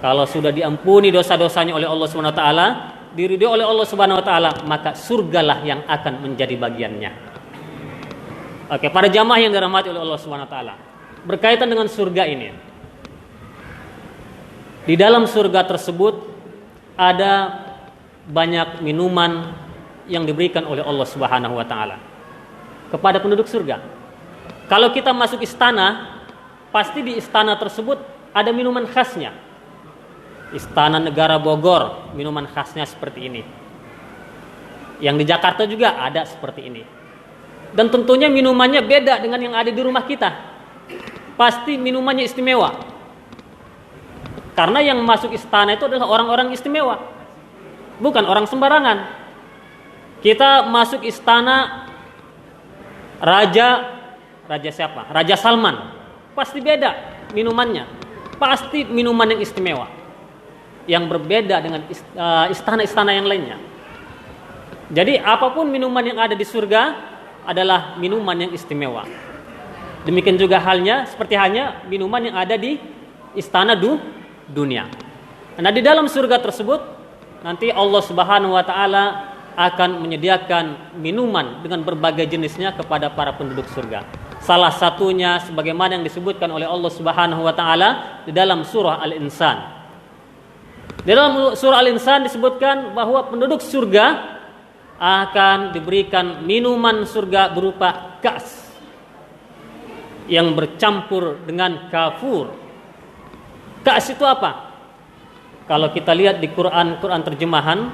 Kalau sudah diampuni dosa-dosanya oleh Allah Subhanahu wa taala, diridhoi oleh Allah Subhanahu wa taala, maka surgalah yang akan menjadi bagiannya. Oke, para jamaah yang dirahmati oleh Allah Subhanahu wa taala. Berkaitan dengan surga ini. Di dalam surga tersebut ada banyak minuman yang diberikan oleh Allah Subhanahu wa taala kepada penduduk surga. Kalau kita masuk istana, pasti di istana tersebut ada minuman khasnya. Istana Negara Bogor, minuman khasnya seperti ini. Yang di Jakarta juga ada seperti ini. Dan tentunya minumannya beda dengan yang ada di rumah kita. Pasti minumannya istimewa. Karena yang masuk istana itu adalah orang-orang istimewa, bukan orang sembarangan. Kita masuk istana Raja siapa? Raja Salman. Pasti beda minumannya. Pasti minuman yang istimewa, yang berbeda dengan istana-istana yang lainnya. Jadi apapun minuman yang ada di surga adalah minuman yang istimewa. Demikian juga halnya seperti minuman yang ada di istana dunia. Nah, di dalam surga tersebut nanti Allah Subhanahu wa taala akan menyediakan minuman dengan berbagai jenisnya kepada para penduduk surga. Salah satunya sebagaimana yang disebutkan oleh Allah Subhanahu wa taala di dalam surah Al-Insan. Di dalam surah Al-Insan disebutkan bahwa penduduk surga akan diberikan minuman surga berupa kas yang bercampur dengan kafur. Kas itu apa? Kalau kita lihat di Quran terjemahan,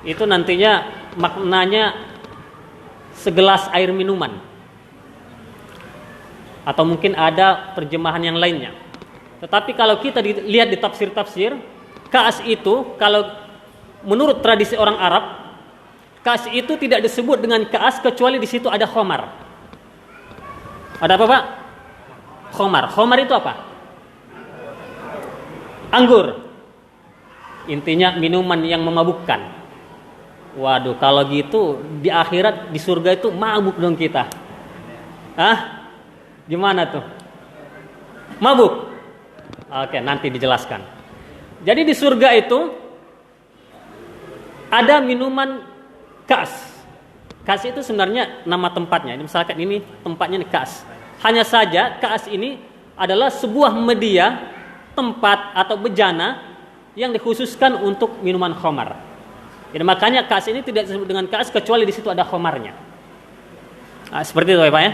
itu nantinya maknanya segelas air minuman. Atau mungkin ada terjemahan yang lainnya. Tetapi kalau kita lihat di tafsir-tafsir, kas itu kalau menurut tradisi orang Arab, kas itu tidak disebut dengan kas kecuali di situ ada khomar. Ada apa, Pak? Khomar. Khomar itu apa? Anggur. Intinya minuman yang memabukkan. Waduh, kalau gitu di akhirat di surga itu mabuk dong kita. Hah? Gimana tuh? Mabuk? Oke, nanti dijelaskan. Jadi di surga itu ada minuman kas. Kas itu sebenarnya nama tempatnya. Misalkan ini tempatnya kas. Hanya saja kas ini adalah sebuah media, tempat atau bejana yang dikhususkan untuk minuman khamar. Jadi makanya kas ini tidak disebut dengan kas kecuali di situ ada khamarnya. Nah, seperti itu ya Pak ya.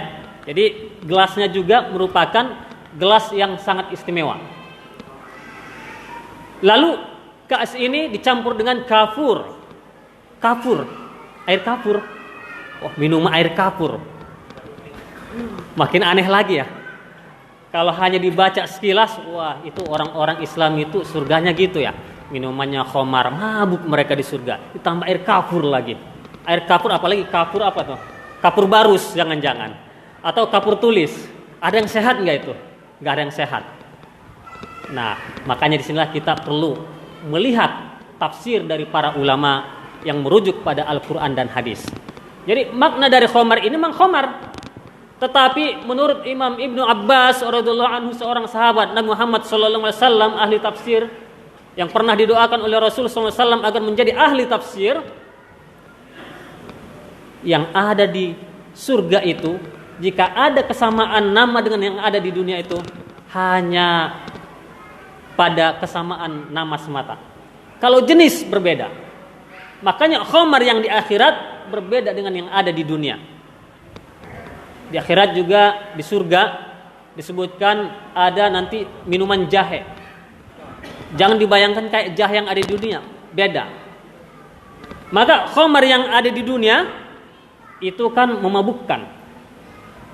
Jadi gelasnya juga merupakan gelas yang sangat istimewa. Lalu kas ini dicampur dengan kafur. Kafur, air kafur. Oh, minuman air kafur. Makin aneh lagi ya. Kalau hanya dibaca sekilas, wah itu orang-orang Islam itu surganya gitu ya. Minumannya khamar, mabuk mereka di surga. Ditambah air kafur lagi. Air kafur apalagi kafur apa tuh? Kapur barus jangan-jangan. Atau kapur tulis. Ada yang sehat nggak itu? Nggak ada yang sehat. Nah, makanya disinilah kita perlu melihat tafsir dari para ulama yang merujuk pada Al-Quran dan hadis. Jadi makna dari khamar ini memang khamar. Tetapi menurut Imam Ibnu Abbas radhiyallahu anhu, seorang sahabat Nabi Muhammad sallallahu alaihi wasallam, ahli tafsir yang pernah didoakan oleh Rasul sallallahu alaihi wasallam agar menjadi ahli tafsir, yang ada di surga itu, jika ada kesamaan nama dengan yang ada di dunia itu, hanya pada kesamaan nama semata. Kalau jenis berbeda. Makanya khamar yang di akhirat berbeda dengan yang ada di dunia. Di akhirat juga di surga disebutkan ada nanti minuman jahe. Jangan dibayangkan kayak jahe yang ada di dunia, beda. Maka khamar yang ada di dunia itu kan memabukkan.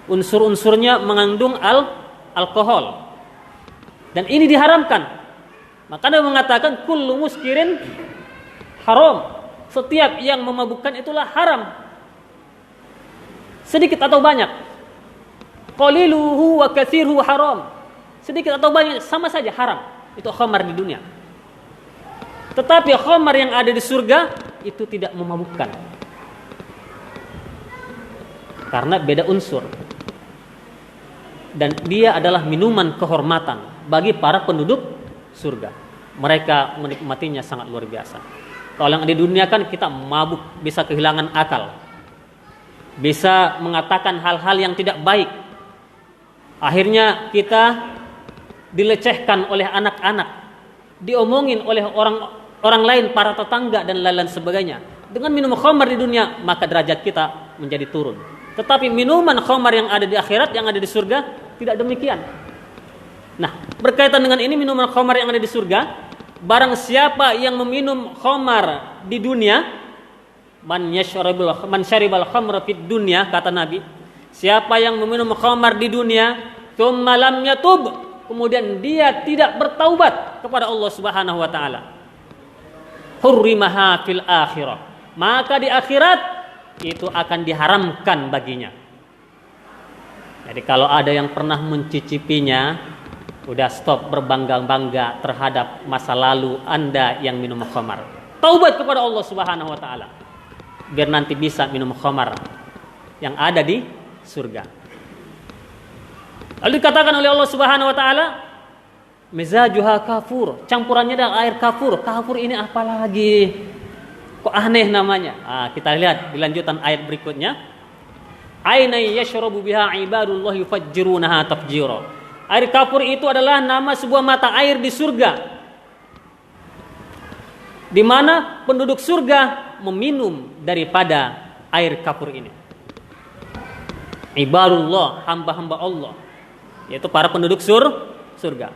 Unsur-unsurnya mengandung alkohol. Dan ini diharamkan. Maka dia mengatakan kullu muskirin haram. Setiap yang memabukkan itulah haram. Sedikit atau banyak. Qaliluhu wa katsiruhu haram. Sedikit atau banyak sama saja haram. Itu khamar di dunia. Tetapi khamar yang ada di surga itu tidak memabukkan. Karena beda unsur. Dan dia adalah minuman kehormatan bagi para penduduk surga. mereka menikmatinya sangat luar biasa. Kalau yang di dunia kan kita mabuk, bisa kehilangan akal, bisa mengatakan hal-hal yang tidak baik. Akhirnya kita dilecehkan oleh anak-anak, diomongin oleh orang lain, para tetangga dan lain-lain sebagainya. Dengan minum khamar di dunia, maka derajat kita menjadi turun. Tetapi minuman khamar yang ada di akhirat, yang ada di surga, tidak demikian. Nah, berkaitan dengan ini, minuman khamar yang ada di surga, barang siapa yang meminum khamar di dunia, man syaribal khamra fid dunya, kata Nabi, siapa yang meminum khamar di dunia, tsumma lam yatub, kemudian dia tidak bertaubat kepada Allah Subhanahu wa taala, hurrimaha fil akhirah, maka di akhirat itu akan diharamkan baginya. Jadi kalau ada yang pernah mencicipinya, udah stop berbangga-bangga terhadap masa lalu Anda yang minum khamar. Taubat kepada Allah Subhanahu wa taala, biar nanti bisa minum khamar yang ada di surga. Lalu dikatakan oleh Allah Subhanahu wa taala, mizajuha kafur, campurannya adalah air kafur. Kafur ini apa lagi? Kok aneh namanya? Kita lihat di lanjutan ayat berikutnya. Aina yashrabu biha ibadullah yufajjirunaha tafjira. Air kafur itu adalah nama sebuah mata air di surga, di mana penduduk surga meminum daripada air kafur ini. Ibadullah, hamba-hamba Allah, yaitu para penduduk surga.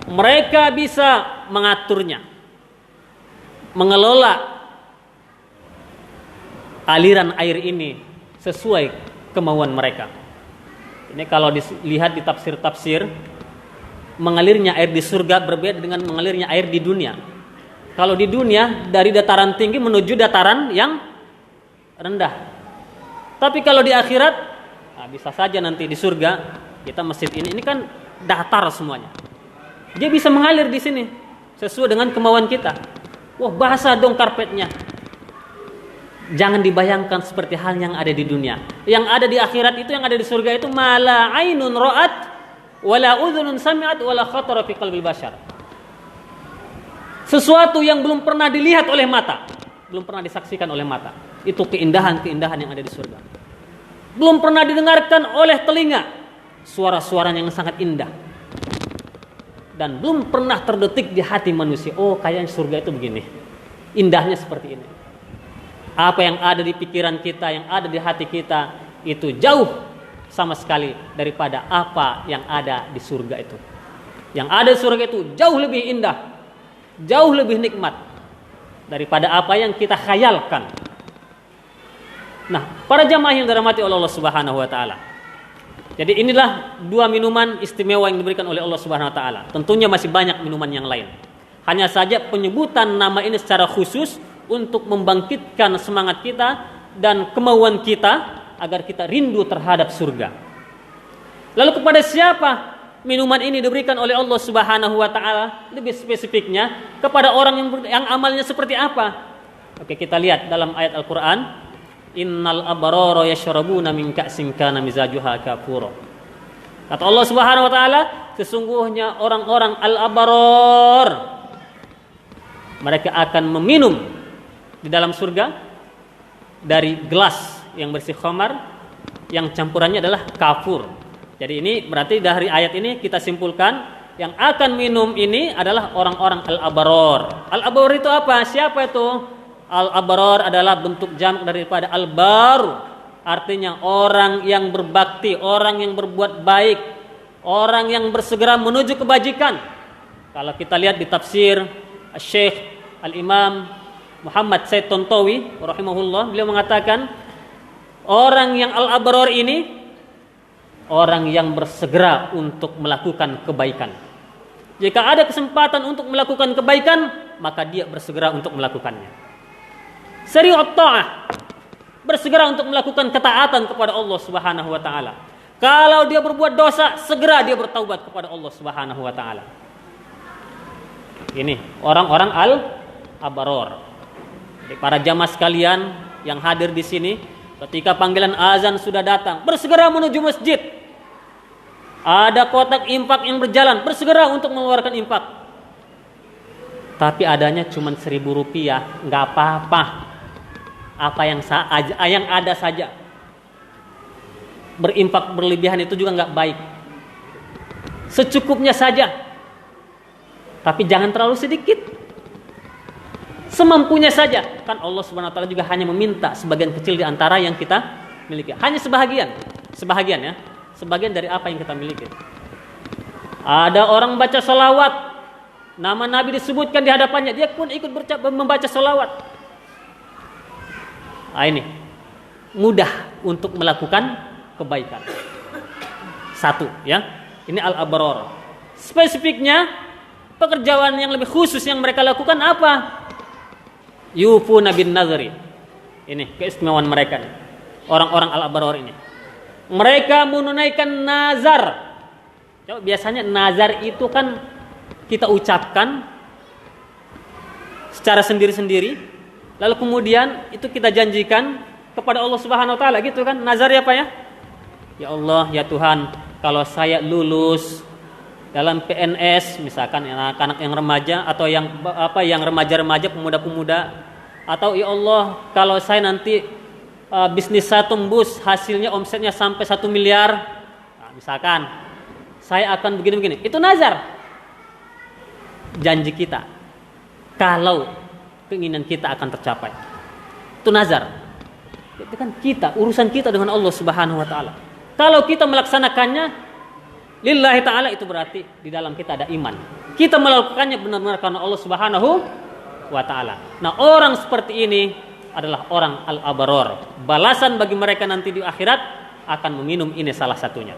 Mereka bisa mengaturnya, mengelola aliran air ini sesuai kemauan mereka. Ini kalau dilihat di tafsir-tafsir, mengalirnya air di surga berbeda dengan mengalirnya air di dunia. Kalau di dunia dari dataran tinggi menuju dataran yang rendah. Tapi kalau di akhirat, bisa saja nanti di surga, kita masjid ini kan datar semuanya. Dia bisa mengalir di sini sesuai dengan kemauan kita. Wah, basah dong karpetnya. Jangan dibayangkan seperti hal yang ada di dunia. Yang ada di akhirat itu, yang ada di surga itu, mala ainun ra'at wala udhunun sami'at wala khatara fi qalbil bashar. Sesuatu yang belum pernah dilihat oleh mata, belum pernah disaksikan oleh mata. Itu keindahan-keindahan yang ada di surga. Belum pernah didengarkan oleh telinga suara-suara yang sangat indah. Dan belum pernah terdetik di hati manusia, oh kayaknya surga itu begini. Indahnya seperti ini. Apa yang ada di pikiran kita, yang ada di hati kita, itu jauh sama sekali daripada apa yang ada di surga itu. Yang ada di surga itu jauh lebih indah, jauh lebih nikmat daripada apa yang kita khayalkan. Nah, para jamaah yang dirahmati oleh Allah Subhanahu wa taala. Jadi inilah dua minuman istimewa yang diberikan oleh Allah Subhanahu wa taala. Tentunya masih banyak minuman yang lain. Hanya saja penyebutan nama ini secara khusus untuk membangkitkan semangat kita dan kemauan kita agar kita rindu terhadap surga. Lalu kepada siapa minuman ini diberikan oleh Allah Subhanahu wa taala? Lebih spesifiknya kepada orang yang amalnya seperti apa? Oke, kita lihat dalam ayat Al-Qur'an, innal abrara yashrabuna min ka'sin kana mizajuha kafura. Kata Allah Subhanahu wa taala, sesungguhnya orang-orang al-abrar, mereka akan meminum di dalam surga dari gelas yang bersih khamar yang campurannya adalah kafur. Jadi ini berarti dari ayat ini kita simpulkan yang akan minum ini adalah orang-orang al-abrar. Al-abrar itu apa? Siapa itu? Al-abrar adalah bentuk jamak daripada al-bar, artinya orang yang berbakti, orang yang berbuat baik, orang yang bersegera menuju kebajikan. Kalau kita lihat di tafsir Syekh Al-Imam Muhammad Said Tontowi rahimahullah, beliau mengatakan orang yang al-abrar ini orang yang bersegera untuk melakukan kebaikan. Jika ada kesempatan untuk melakukan kebaikan, maka dia bersegera untuk melakukannya. Sari'ut ta'ah, bersegera untuk melakukan ketaatan kepada Allah Subhanahu wa taala. Kalau dia berbuat dosa, segera dia bertaubat kepada Allah Subhanahu wa taala. Ini orang-orang al-abrar. Para jamaah sekalian yang hadir di sini, ketika panggilan azan sudah datang, bersegera menuju masjid. Ada kotak infak yang berjalan, bersegera untuk mengeluarkan infak. tapi adanya cuma 1.000 rupiah, nggak apa-apa. Apa yang ada saja. Berimpak berlebihan itu juga nggak baik. Secukupnya saja. Tapi jangan terlalu sedikit. Semampunya saja. Kan Allah Subhanahu wa taala juga hanya meminta sebagian kecil di antara yang kita miliki. Hanya sebahagian. Sebahagian ya. Sebagian dari apa yang kita miliki. Ada orang baca salawat, nama Nabi disebutkan di hadapannya, dia pun ikut membaca salawat. Ini mudah untuk melakukan kebaikan. Satu ya. Ini al-abrar. Spesifiknya pekerjaan yang lebih khusus yang mereka lakukan apa? Yufuna bin nazri. Ini keistimewaan mereka nih. Orang-orang al-abrar ini. Mereka menunaikan nazar. Biasanya nazar itu kan kita ucapkan secara sendiri-sendiri, lalu kemudian itu kita janjikan kepada Allah Subhanahu wa taala gitu kan. Nazar ya Pak ya? Ya Allah, ya Tuhan, kalau saya lulus dalam PNS misalkan anak-anak yang remaja atau yang remaja-remaja, pemuda-pemuda, atau ya Allah, kalau saya nanti bisnis saya tembus, hasilnya omsetnya sampai 1 miliar. Nah, misalkan saya akan begini-begini. Itu nazar. Janji kita. Kalau keinginan kita akan tercapai. Itu nazar. Itu kan kita, urusan kita dengan Allah Subhanahu wa taala. Kalau kita melaksanakannya lillahi taala, itu berarti di dalam kita ada iman. Kita melakukannya benar-benar karena Allah Subhanahu wa taala. Nah, orang seperti ini adalah orang al-abrar. Balasan bagi mereka nanti di akhirat akan meminum ini salah satunya.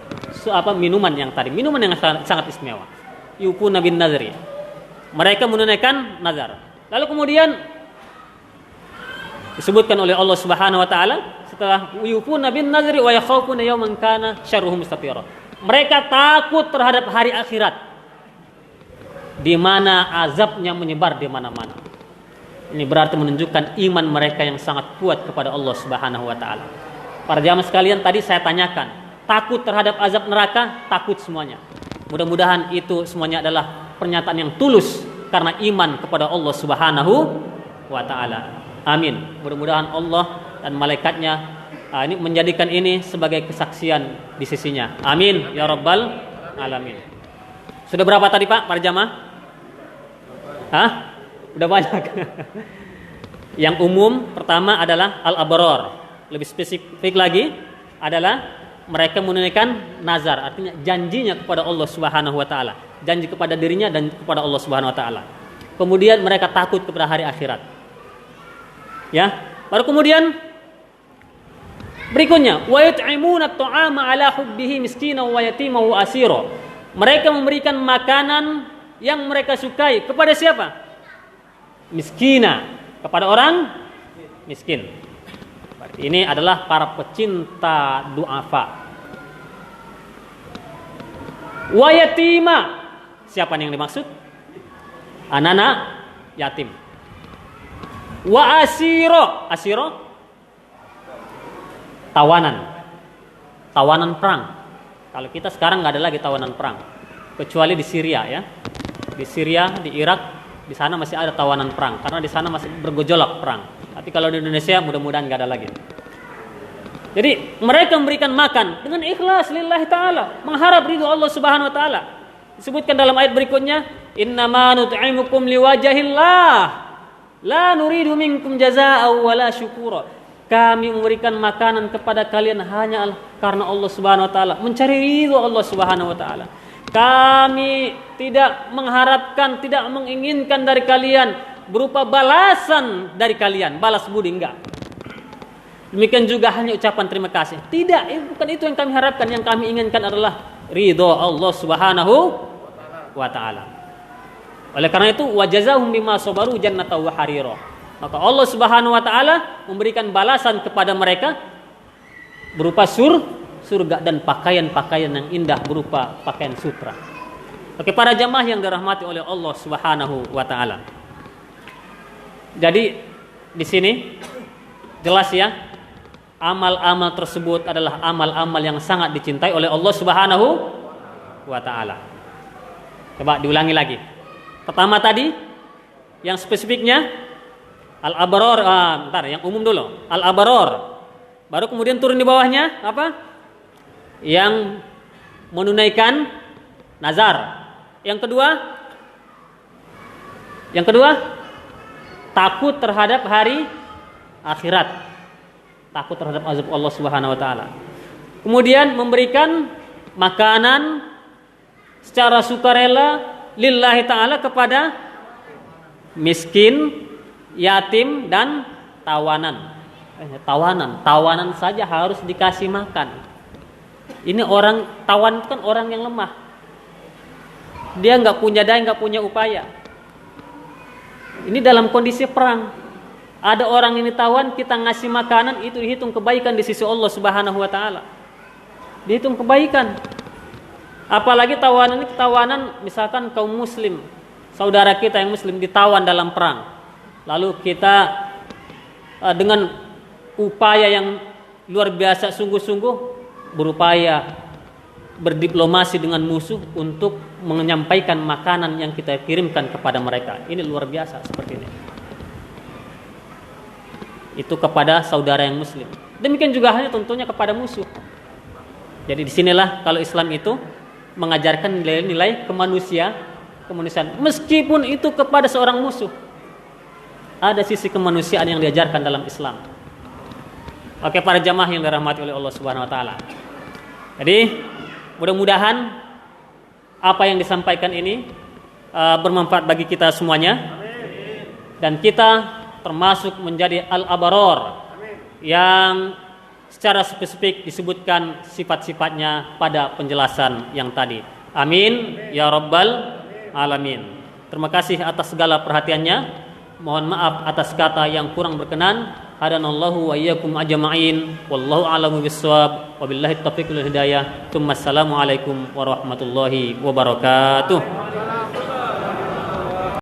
Minuman yang tadi, minuman yang sangat istimewa. Yufuna bin nazri. Mereka menunaikan nazar. Lalu kemudian disebutkan oleh Allah Subhanahu wa taala setelah yufuna bin nazri wa yakhafuna yawman kana syarruhu mustatira. Mereka takut terhadap hari akhirat di mana azabnya menyebar di mana-mana. Ini berarti menunjukkan iman mereka yang sangat kuat kepada Allah Subhanahu wa taala. Para jamaah sekalian, tadi saya tanyakan, takut terhadap azab neraka, takut semuanya. Mudah-mudahan itu semuanya adalah pernyataan yang tulus karena iman kepada Allah Subhanahu wa taala. Amin. Mudah-mudahan Allah dan malaikatnya ini menjadikan ini sebagai kesaksian di sisinya. Amin ya rabbal alamin. Sudah berapa tadi Pak para jamaah? Hah? Udah banyak. Yang umum pertama adalah al-abrar. Lebih spesifik lagi adalah mereka menunaikan nazar, artinya janjinya kepada Allah Subhanahu wa taala, janji kepada dirinya dan kepada Allah Subhanahu wa taala. Kemudian mereka takut kepada hari akhirat. Ya, baru kemudian berikutnya wa yut'imuna at-ta'ama 'ala hubbihi miskinan wa yatiman wa asira. Mereka memberikan makanan yang mereka sukai kepada siapa? Miskina, kepada orang miskin. Ini adalah para pecinta du'afa. Wa yatima. Siapa yang dimaksud? Anak-anak yatim. Wa asiro. Asiro tawanan. Tawanan perang. Kalau kita sekarang nggak ada lagi tawanan perang, kecuali di Syria ya. Di Syria, di Irak, di sana masih ada tawanan perang karena di sana masih bergejolak perang. Tapi kalau di Indonesia mudah-mudahan nggak ada lagi. Jadi mereka memberikan makan dengan ikhlas lillahi ta'ala, mengharap ridho Allah Subhanahu wa ta'ala. Disebutkan dalam ayat berikutnya, innama nut'imukum liwajahillah la nuridu minkum jazaa'an wala syukura. Kami memberikan makanan kepada kalian hanya karena Allah Subhanahu wa ta'ala, mencari ridho Allah Subhanahu wa ta'ala. Kami tidak mengharapkan, tidak menginginkan dari kalian berupa balasan dari kalian, balas budi, enggak. Demikian juga hanya ucapan terima kasih. Tidak, bukan itu yang kami harapkan. Yang kami inginkan adalah ridho Allah Subhanahu wa ta'ala. Oleh karena itu, wajazahum bima sabaru jannata wa harira. Maka Allah Subhanahu wa ta'ala memberikan balasan kepada mereka berupa surga dan pakaian-pakaian yang indah berupa pakaian sutra. Oke, para jamaah yang dirahmati oleh Allah Subhanahu wa ta'ala. Jadi di sini jelas ya, amal-amal tersebut adalah amal-amal yang sangat dicintai oleh Allah Subhanahu wa ta'ala. Coba diulangi lagi. Pertama tadi, Yang spesifiknya al-abror, bentar, yang umum dulu. Al-abror. Baru kemudian turun di bawahnya apa? Yang menunaikan nazar. Yang kedua takut terhadap hari akhirat. Takut terhadap azab Allah Subhanahu wa taala. Kemudian memberikan makanan secara sukarela lillahi taala kepada miskin, yatim dan tawanan. Tawanan saja harus dikasih makan. Ini orang tawan kan orang yang lemah. Dia nggak punya daya, nggak punya upaya. Ini dalam kondisi perang. Ada orang ini tawan, kita ngasih makanan, itu dihitung kebaikan di sisi Allah Subhanahu wa taala. Dihitung kebaikan. Apalagi tawanan misalkan kaum muslim, saudara kita yang muslim ditawan dalam perang. Lalu kita dengan upaya yang luar biasa sungguh-sungguh berupaya berdiplomasi dengan musuh untuk menyampaikan makanan yang kita kirimkan kepada mereka. Ini luar biasa seperti ini. Itu kepada saudara yang muslim. Demikian juga halnya tentunya kepada musuh. Jadi disinilah kalau Islam itu mengajarkan nilai-nilai kemanusiaan. Meskipun itu kepada seorang musuh, ada sisi kemanusiaan yang diajarkan dalam Islam. Oke, para jamaah yang dirahmati oleh Allah Subhanahu wa taala. Jadi mudah-mudahan apa yang disampaikan ini bermanfaat bagi kita semuanya. Dan kita termasuk menjadi al-abaror yang secara spesifik disebutkan sifat-sifatnya pada penjelasan yang tadi. Amin ya rabbal alamin. Terima kasih atas segala perhatiannya. Mohon maaf atas kata yang kurang berkenan. Hadanallahu wa iyyakum ajma'in. Wallahu a'lamu bissawab. Wabillahi taufiq wal hidayah. Assalamualaikum warahmatullahi wabarakatuh.